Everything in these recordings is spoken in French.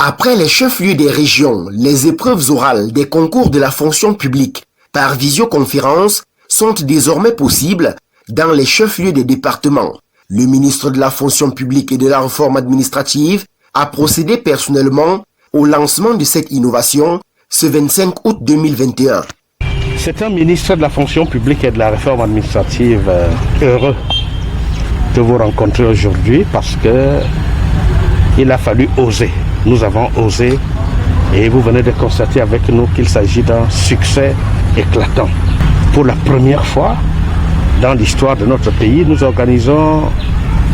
Après les chefs-lieux des régions, les épreuves orales des concours de la fonction publique par visioconférence sont désormais possibles dans les chefs-lieux des départements. Le ministre de la fonction publique et de la réforme administrative a procédé personnellement au lancement de cette innovation ce 25 août 2021. C'est un ministre de la fonction publique et de la réforme administrative heureux de vous rencontrer aujourd'hui parce que il a fallu oser. Nous avons osé et vous venez de constater avec nous qu'il s'agit d'un succès éclatant. Pour la première fois dans l'histoire de notre pays, nous organisons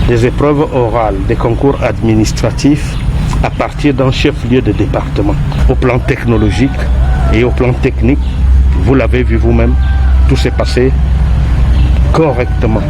des épreuves orales, des concours administratifs à partir d'un chef-lieu de département. Au plan technologique et au plan technique, vous l'avez vu vous-même, tout s'est passé correctement.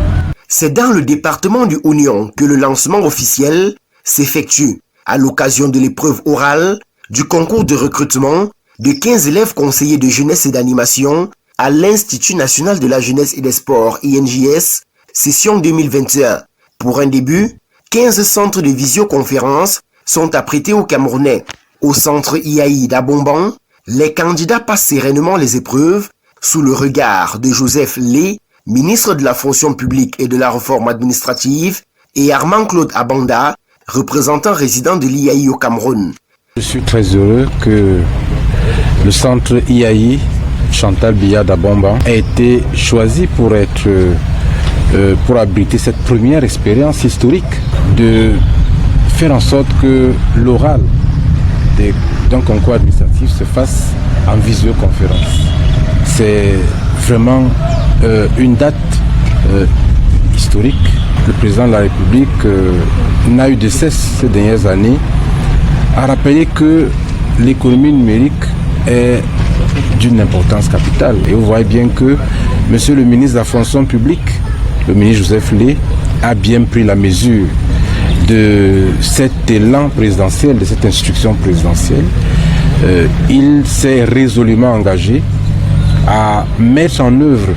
C'est dans le département du Oignon que le lancement officiel s'effectue à l'occasion de l'épreuve orale du concours de recrutement de 15 élèves conseillers de jeunesse et d'animation à l'Institut national de la jeunesse et des sports INJS, session 2021. Pour un début, 15 centres de visioconférence sont apprêtés aux Camerounais. Au centre IAI d'Abomban, les candidats passent sereinement les épreuves sous le regard de Joseph Lé, ministre de la fonction publique et de la réforme administrative, et Armand-Claude Abanda, représentant résident de l'IAI au Cameroun. Je suis très heureux que le centre IAI Chantal Biya d'Abomban ait été choisi pour abriter cette première expérience historique de faire en sorte que l'oral d'un concours administratif se fasse en visioconférence. C'est vraiment une date historique. Le président de la République n'a eu de cesse ces dernières années à rappeler que l'économie numérique est d'une importance capitale. Et vous voyez bien que monsieur le ministre de la fonction publique, le ministre Joseph Lé, a bien pris la mesure de cet élan présidentiel, de cette instruction présidentielle. Il s'est résolument engagé à mettre en œuvre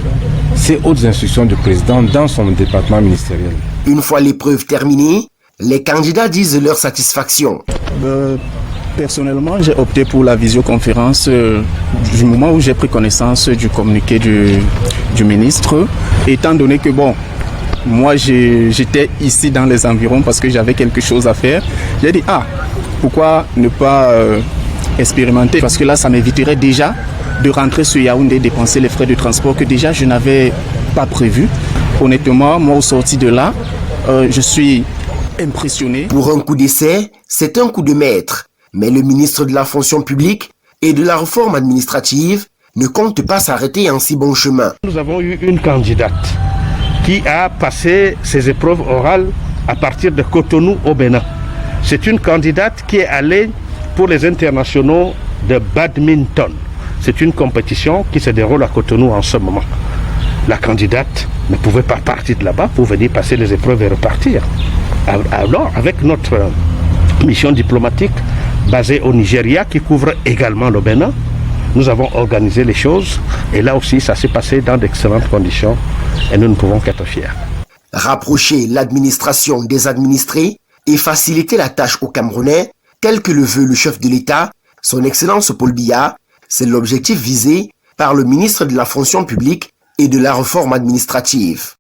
ces hautes instructions du président dans son département ministériel. Une fois l'épreuve terminée, les candidats disent leur satisfaction. Personnellement, j'ai opté pour la visioconférence du moment où j'ai pris connaissance du communiqué du ministre, étant donné que moi j'étais ici dans les environs parce que j'avais quelque chose à faire. J'ai dit pourquoi ne pas expérimenter, parce que là ça m'éviterait déjà de rentrer sur Yaoundé, dépenser les frais de transport que déjà je n'avais pas prévu. Honnêtement, moi au sorti de là, je suis impressionné. Pour un coup d'essai, c'est un coup de maître. Mais le ministre de la fonction publique et de la réforme administrative ne compte pas s'arrêter en si bon chemin. Nous avons eu une candidate qui a passé ses épreuves orales à partir de Cotonou au Bénin. C'est une candidate qui est allée pour les internationaux de badminton. C'est une compétition qui se déroule à Cotonou en ce moment. La candidate ne pouvait pas partir de là-bas pour venir passer les épreuves et repartir. Alors, avec notre mission diplomatique basée au Nigeria qui couvre également le Bénin, nous avons organisé les choses et là aussi ça s'est passé dans d'excellentes conditions et nous ne pouvons qu'être fiers. Rapprocher l'administration des administrés et faciliter la tâche aux Camerounais, tel que le veut le chef de l'État, son Excellence Paul Biya, c'est l'objectif visé par le ministre de la fonction publique et de la réforme administrative.